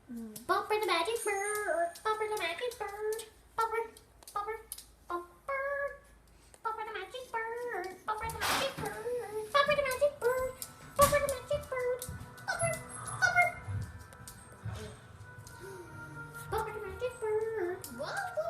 Bumper the magic bird. Bumper the magic bird. Bumper, bumper, bumper. Bumper the magic bird. Bumper the magic bird. Bumper the magic bird. Bumper the magic bird. Bumper, bumper. Bumper the magic bird. Whoa, whoa.